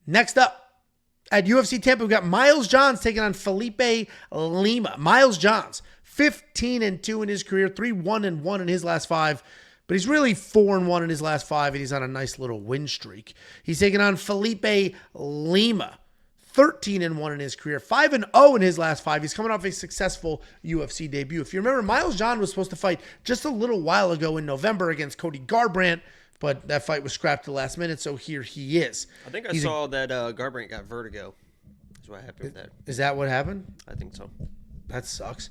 Next up, at UFC Tampa, we've got Miles Johns taking on Felipe Lima. Miles Johns, 15-2 in his career, 3-1-1 in his last 5. But he's really 4-1 in his last 5, and he's on a nice little win streak. He's taking on Felipe Lima, 13-1 in his career, 5-0 in his last 5. He's coming off a successful UFC debut. If you remember, Miles John was supposed to fight just a little while ago in November against Cody Garbrandt, but that fight was scrapped at the llast minute, so here he is. I think I saw that Garbrandt got vertigo. That's what happened with that. Is that what happened? I think so. That sucks.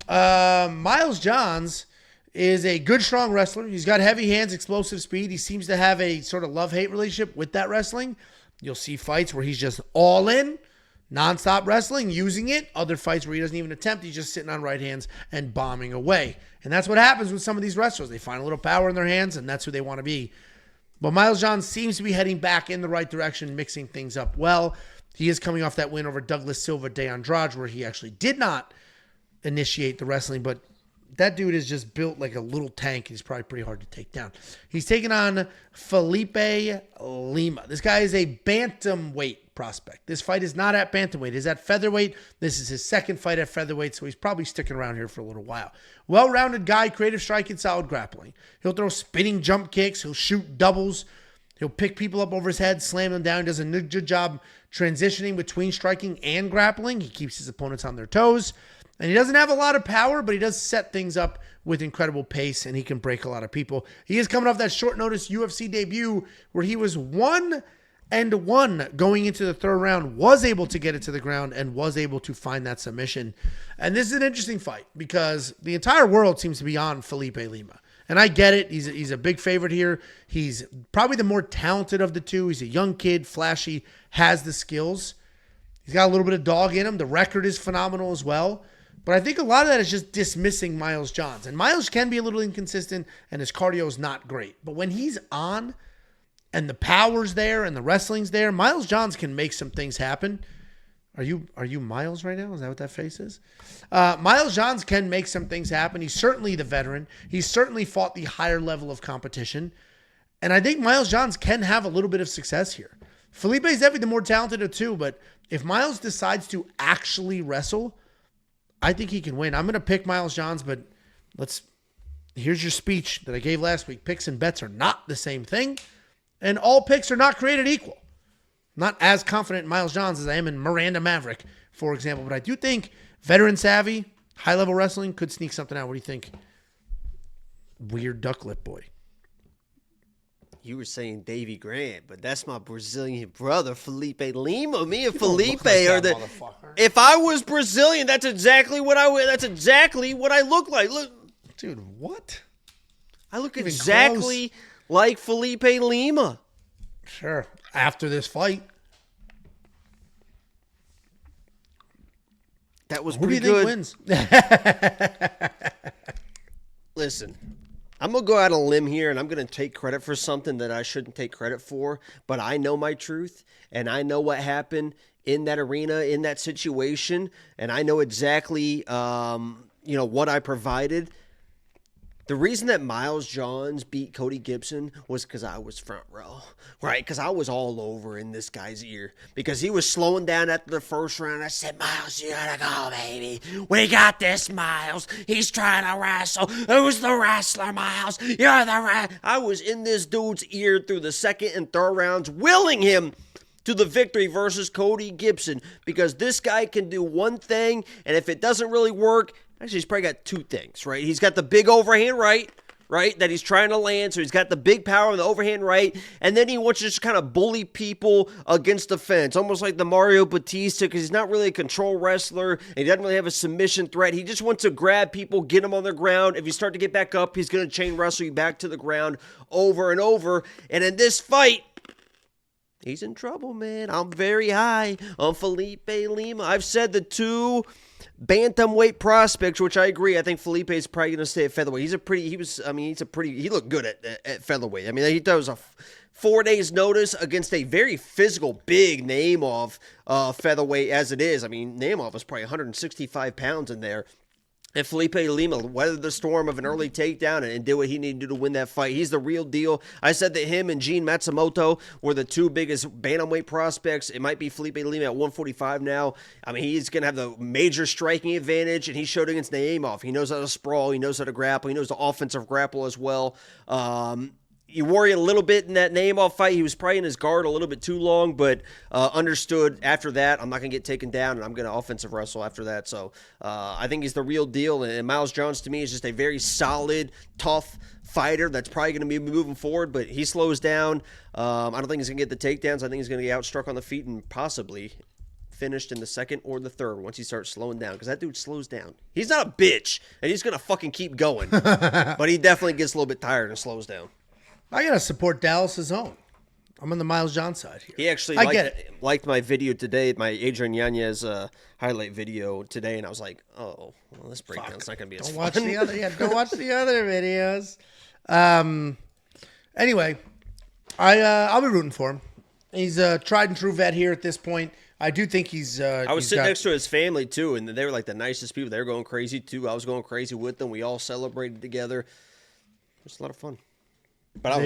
Miles Johns is a good, strong wrestler. He's got heavy hands, explosive speed. He seems to have a sort of love-hate relationship with that wrestling. You'll see fights where he's just all in, nonstop wrestling, using it. Other fights where he doesn't even attempt. He's just sitting on right hands and bombing away. And that's what happens with some of these wrestlers. They find a little power in their hands, and that's who they want to be. But Miles Johns seems to be heading back in the right direction, mixing things up well. He is coming off that win over Douglas Silva de Andrade, where he actually did not initiate the wrestling, but that dude is just built like a little tank. He's probably pretty hard to take down. He's taking on Felipe Lima. This guy is a bantamweight prospect. This fight is not at bantamweight. It is at featherweight. This is his second fight at featherweight, so he's probably sticking around here for a little while. Well-rounded guy, creative striking, solid grappling. He'll throw spinning jump kicks. He'll shoot doubles. He'll pick people up over his head, slam them down. He does a good job transitioning between striking and grappling. He keeps his opponents on their toes. And he doesn't have a lot of power, but he does set things up with incredible pace, and he can break a lot of people. He is coming off that short notice UFC debut where he was 1-1 going into the third round, was able to get it to the ground, and was able to find that submission. And this is an interesting fight because the entire world seems to be on Felipe Lima. And I get it. He's a big favorite here. He's probably the more talented of the two. He's a young kid, flashy, has the skills. He's got a little bit of dog in him. The record is phenomenal as well. But I think a lot of that is just dismissing Miles Johns. And Miles can be a little inconsistent, and his cardio is not great. But when he's on, and the power's there, and the wrestling's there, Miles Johns can make some things happen. Are you Miles right now? Is that what that face is? Miles Johns can make some things happen. He's certainly the veteran. He's certainly fought the higher level of competition. And I think Miles Johns can have a little bit of success here. Felipe's definitely the more talented of two, but if Miles decides to actually wrestle, I think he can win. I'm going to pick Miles Johns, but here's your speech that I gave last week. Picks and bets are not the same thing, and all picks are not created equal. I'm not as confident in Miles Johns as I am in Miranda Maverick, for example, but I do think veteran savvy, high-level wrestling could sneak something out. What do you think? Weird duck lip boy. You were saying Davy Grant, but that's my Brazilian brother, Felipe Lima. Me and Felipe are the. If I was Brazilian, that's exactly what I would. That's exactly what I look like. Look, dude, what? I look exactly like Felipe Lima. Sure. After this fight, that was who pretty do you good. Think wins? Listen. I'm going to go out on a limb here, and I'm going to take credit for something that I shouldn't take credit for, but I know my truth, and I know what happened in that arena, in that situation, and I know exactly, what I provided. The reason that Miles Johns beat Cody Gibson was because I was front row, right? Because I was all over in this guy's ear because he was slowing down after the first round. I said, Miles, you gotta go, baby. We got this, Miles. He's trying to wrestle. Who's the wrestler, Miles? You're the I was in this dude's ear through the second and third rounds, willing him to the victory versus Cody Gibson because this guy can do one thing, and if it doesn't really work, actually, he's probably got two things, right? He's got the big overhand right, that he's trying to land. So he's got the big power on the overhand right. And then he wants to just kind of bully people against the fence, almost like the Mario Batista, because he's not really a control wrestler. And he doesn't really have a submission threat. He just wants to grab people, get them on the ground. If you start to get back up, he's going to chain wrestle you back to the ground over and over. And in this fight, he's in trouble, man. I'm very high on Felipe Lima. I've said the two bantamweight prospects, which I agree. I think Felipe is probably going to stay at featherweight. He looked good at featherweight. I mean, he was a 4 days notice against a very physical, big Naimov featherweight as it is. I mean, Naimov was probably 165 pounds in there. And Felipe Lima weathered the storm of an early takedown and did what he needed to do to win that fight. He's the real deal. I said that him and Gene Matsumoto were the two biggest bantamweight prospects. It might be Felipe Lima at 145 now. I mean, he's going to have the major striking advantage, and he showed against Naimov. He knows how to sprawl. He knows how to grapple. He knows the offensive grapple as well. You worry a little bit in that Naimov fight. He was probably in his guard a little bit too long, but understood after that, I'm not going to get taken down, and I'm going to offensive wrestle after that. So I think he's the real deal. And Miles Jones, to me, is just a very solid, tough fighter that's probably going to be moving forward, but he slows down. I don't think he's going to get the takedowns. I think he's going to get outstruck on the feet and possibly finished in the second or the third once he starts slowing down, because that dude slows down. He's not a bitch, and he's going to fucking keep going, but he definitely gets a little bit tired and slows down. I got to support Dallas's own. I'm on the Miles John side here. He actually liked my video today, my Adrian Yanez highlight video today, and I was like, oh, well, this breakdown's not going to be as fun. Don't watch the other videos. Anyway, I'll be rooting for him. He's a tried and true vet here at this point. I do think he's. I was sitting next to his family, too, and they were like the nicest people. They were going crazy, too. I was going crazy with them. We all celebrated together. It was a lot of fun. But I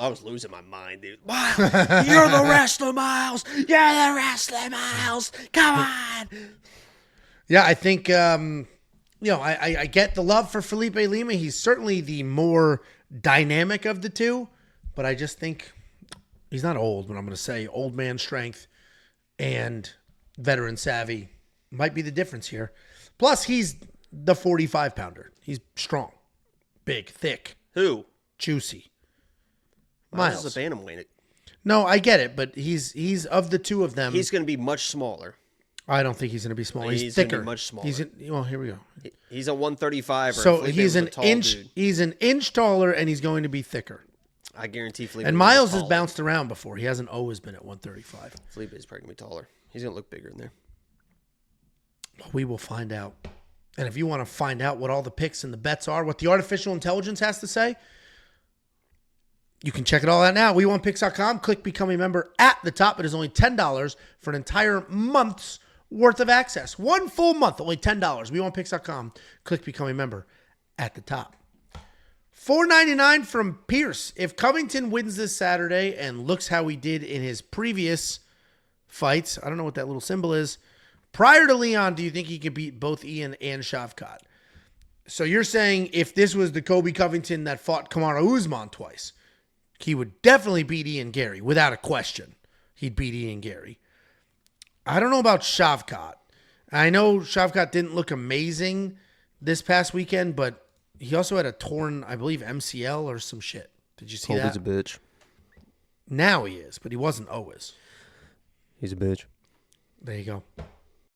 was losing my mind, dude. Wow, you're the wrestler, Miles. You're the wrestler, Miles. Come on. Yeah, I think I get the love for Felipe Lima. He's certainly the more dynamic of the two, but I just think he's not old. But I'm going to say old man strength and veteran savvy might be the difference here. Plus, he's the 45-pounder. He's strong, big, thick. Who? Juicy. Miles is a bantamweight. No, I get it, but he's of the two of them. He's going to be much smaller. I don't think he's going to be smaller. He's Going thicker. to be much smaller. Here we go. He's a 135. So he's an inch. Dude. He's an inch taller, and he's going to be thicker. I guarantee Felipe. And Miles has bounced around before. He hasn't always been at 135. Felipe is probably going to be taller. He's going to look bigger in there. We will find out. And if you want to find out what all the picks and the bets are, what the artificial intelligence has to say, you can check it all out now. WeWantPicks.com. Click Become a Member at the top. It is only $10 for an entire month's worth of access. One full month, only $10. WeWantPicks.com. Click Become a Member at the top. $4.99 from Pierce. If Covington wins this Saturday and looks how he did in his previous fights, I don't know what that little symbol is. Prior to Leon, do you think he could beat both Ian and Shavkat? So you're saying if this was the Kobe Covington that fought Kamaru Usman twice, he would definitely beat Ian Gary, without a question. He'd beat Ian Gary. I don't know about Shavkat. I know Shavkat didn't look amazing this past weekend, but he also had a torn, I believe, MCL or some shit. Did you see that? Kobe's a bitch. Now he is, but he wasn't always. He's a bitch. There you go.